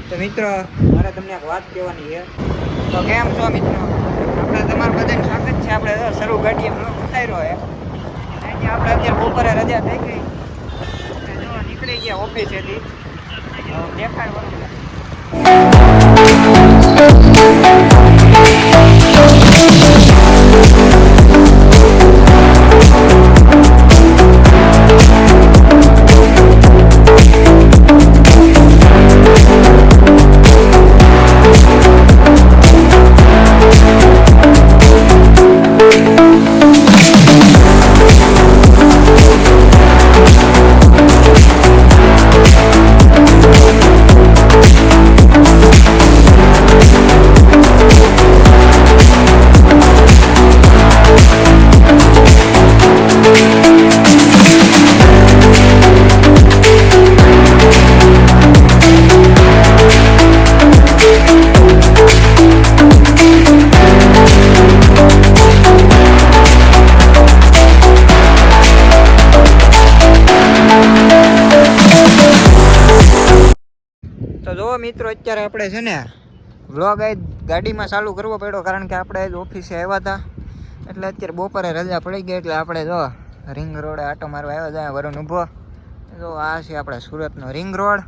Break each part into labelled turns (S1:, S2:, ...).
S1: તો મિત્રો મારે તમને એક વાત કહેવાની છે. તો કેમ છો મિત્રો? આપણે તમારું બધાને સ્વાગત છે. આપણે શરૂ ગાડીએ બ્લોગ ઉતાર્યો છે. આપણે અત્યારે બપોરે રજા થઈ ગઈ, જો નીકળી ગયા ઓફિસેથી. દેખાડવાનું તો જો મિત્રો, અત્યારે આપણે છે ને વ્લોગ ગાડીમાં ચાલુ કરવો પડ્યો, કારણ કે આપણે ઓફિસે આવ્યા હતા. એટલે અત્યારે બપોરે રજા પડી ગઈ, એટલે આપણે જો રિંગ રોડે આટો મારવા આવ્યા હતા. વરુણ ઊભો જો આ છે આપણે સુરતનો રિંગ રોડ.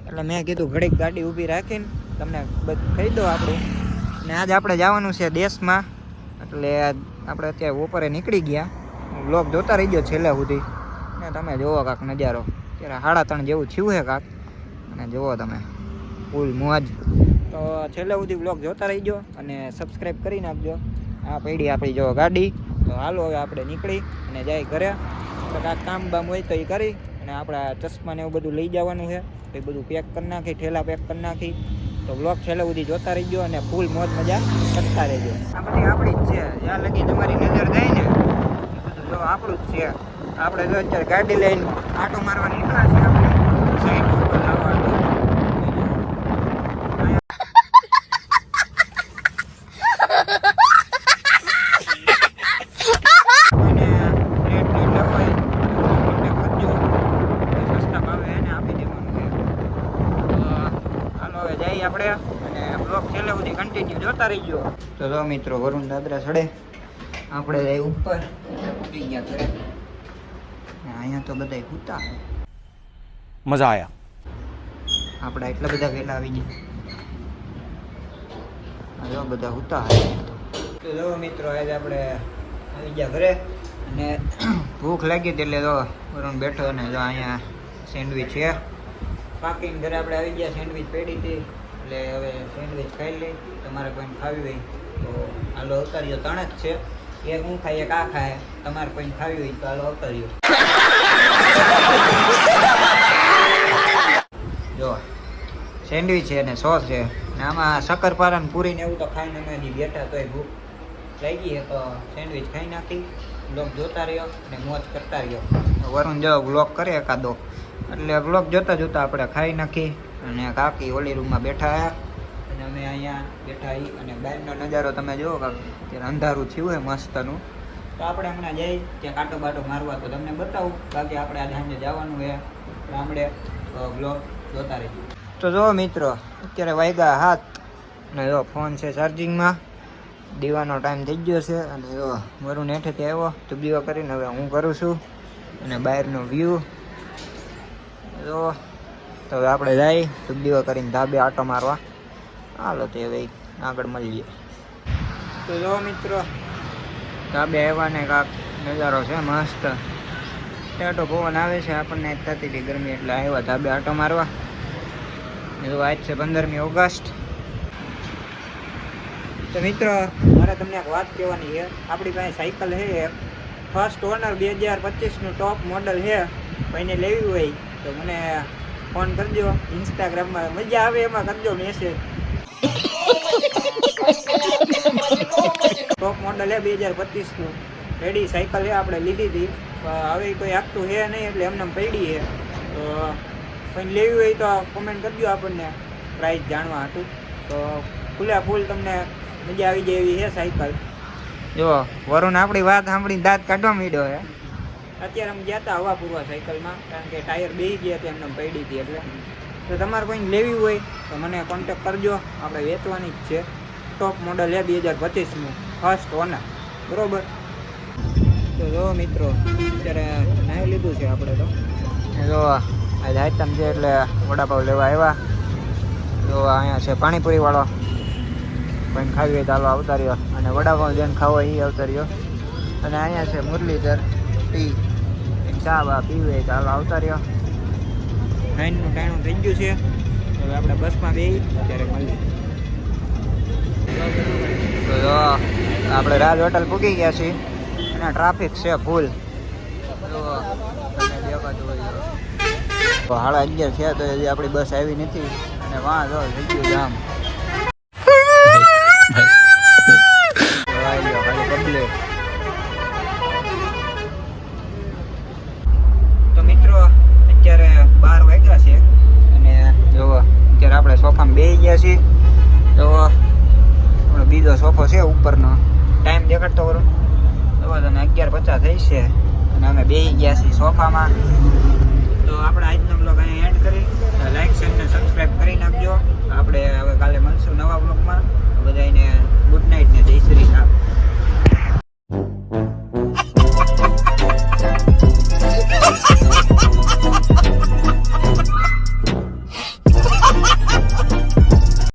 S1: એટલે મેં કીધું ઘડીક ગાડી ઊભી રાખીને તમને બધું કહી દો આપણું. અને આજે આપણે જવાનું છે દેશમાં, એટલે આપણે અત્યારે બપોરે નીકળી ગયા. વ્લોગ જોતા રહી ગયો છેલ્લે સુધી, ને તમે જુઓ કાંક નજારો. અત્યારે 3:30 જેવું થયું છે કાંક, અને જુઓ તમે ફૂલ મોજ. તો છેલ્લે સુધી વ્લોગ જોતા રહીજો અને સબસ્ક્રાઈબ કરી નાખજો. આ પડી આપણી જો ગાડી. તો હાલો હવે આપણે નીકળી અને જાય ઘરે. કાંઈક કામ બામ હોય તો એ કરી, અને આપણા ચશ્મા ને એવું બધું લઈ જવાનું છે. તો એ બધું પેક કરી નાખી, ઠેલા પેક કરી નાખી. તો વ્લોગ છેલ્લે સુધી જોતા રહીજો અને ફૂલ મોજ મજા કરતા રહેજો. આ બધી આપણી જ છે. જ્યાં લગી તમારી નજર જાય ને એ બધું જો આપણું જ છે. આપણે જો અત્યારે ગાડી લઈને આટો મારવા નીકળ્યા છે. આપણે સાઈડ ઉપર લાવવાનું. આપણે અને બ્લોગ છેલ્લે સુધી કન્ટિન્યુ જોતા રહીજો. તો જો મિત્રો, વરુણ દાદરા ચડે, આપણે જઈ ઉપર ઉતરી ગયા ઘરે. અહીંયા તો બધા હુતા
S2: મજા આયા.
S1: આપણે એટલા બધા વહેલા આવી ગયા. જો બધા હુતા. તો જો મિત્રો, આજે આપણે આવી ગયા ઘરે, અને ભૂખ લાગી હતી એટલે જો વરુણ બેઠો, અને જો અહીંયા સેન્ડવિચ છે પાકીને ઘરે આપણે આવી ગયા. સેન્ડવિચ પડી હતી એટલે હવે સેન્ડવિચ ખાઈ લઈ. તમારે કોઈને ખાવી હોય તો હાલો અવતાર્યો. 3 જ છે, એક હું ખાઈ એક આ ખાય. તમારે કોઈને ખાવી હોય તો હાલો અવતાર્યો. જો સેન્ડવિચ છે ને સોસ છે, ને આમાં શક્કરપારા ને પૂરી ને એવું તો ખાઈને અમે હજી બેઠા, તોય ભૂખ લાગી છે. તો સેન્ડવિચ ખાઈ નાખી. બ્લોગ જોતા રહ્યો અને મોજ કરતા રહ્યો. વરુણ જો બ્લોગ કરે એકાદો, એટલે બ્લોગ જોતા જોતા આપણે ખાઈ નાખી. અને કાકી ઓલી રૂમમાં બેઠા આવ્યા, અને અમે અહીંયા બેઠા આવી. અને બહારનો નજારો તમે જુઓ, અત્યારે અંધારું થયું હોય મસ્તનું. તો આપણે હમણાં જઈ ત્યાં કાંટો બાટો મારવા તો તમને બતાવું. બાકી આપણે આજે સાંજે જવાનું છે ગામડે. તો બ્લોગ જોતા રહીશું. તો જો મિત્રો, અત્યારે વાગ્યા 7, અને જો ફોન છે ચાર્જિંગમાં. દીવાનો ટાઈમ થઈ ગયો છે, અને જો વરુણ હેઠેથી આવ્યો તુબડીઓ કરીને. હવે હું કરું છું, અને બહારનો વ્યૂ જો. તો હવે આપણે જઈ તુબડીઓ કરીને ધાબે આટો મારવા. હાલો તો હવે આગળ મળીએ. તો જો મિત્રો, ધાબે આવ્યા ને કાંક નજારો છે મસ્ત. ટાટો પવન આવે છે, આપણને થતી હતી ગરમી, એટલે આવ્યા ધાબે આટો મારવા. જો આજ છે 15મી ઓગસ્ટ. તો મિત્રો, મારે તમને એક વાત કહેવાની છે. આપણી પાસે સાયકલ છે, ફર્સ્ટ ઓનર 2025નું ટોપ મોડલ છે. કોઈને લેવી હોય તો મને ફોન કરજો. ઇન્સ્ટાગ્રામમાં મજા આવે એમાં કરજો મેસેજ. ટોપ મોડલ છે 2025નું, રેડી સાયકલ છે. આપણે લીધી હતી, હવે કોઈ આપતું છે નહીં, એટલે એમને પડી છે. તો કોઈને લેવી હોય તો કોમેન્ટ કરજો આપણને પ્રાઇસ જાણવા હતું. તો ફૂલે ફૂલ તમને મજા આવી જાય એવી છે સાયકલ. જો વરુણ આપણી વાત સાંભળીને દાંત કાઢવા માંડ્યો હે. અત્યારે અમે ગયા હતા હવા પૂરવા સાયકલમાં, કારણ કે ટાયર બેસી ગયા હતા એમને પડી હતી એટલે. તો તમારે કોઈને લેવી હોય તો મને કોન્ટેક કરજો. આપણે વેચવાની જ છે. ટોપ મોડલ છે 2025નું ફર્સ્ટ ઓનર, બરોબર. તો જો મિત્રો અત્યારે નાહી લીધું છે આપણે તો. જો આજે આઈટમ છે એટલે વડાપાવ લેવા આવ્યા. જો અહીંયા છે પાણીપુરીવાળો, કોઈને ખાવી હોય તો હાલો આવતા રહ્યો. અને વડાપાવ જેને ખાવો હોય એ આવતા રહ્યો. અને અહીંયા છે મુરલીધર ટી, ચા બા પીવી હોય તો હાલો આવતા રહ્યો. 9નું ટાણું થઈ ગયું છે. હવે આપણે બસમાં બેસી ત્યારે મળીએ. તો જો આપણે રાજ હોટલ પૂગી ગયા છીએ અને ટ્રાફિક છે ફૂલ. તો 11:30 છે તો હજી આપણી બસ આવી નથી અને વાં જો થઈ ગયું જામ. તો મિત્રો અત્યારે 12 વાગ્યા છે અને જો અત્યારે આપણે સોફામાં બેસી ગયા છીએ. તો આપણો બીજો સોફો છે ઉપરનો, ટાઈમ દેખાડતો કરું તો તમે 11:50 થઈ છે અને અમે બેસી ગયા છીએ સોફામાં. તો આપણે આજનો બ્લોગ અહીંયા એન્ડ કરી લાઈક શેર અને સબસ્ક્રાઈબ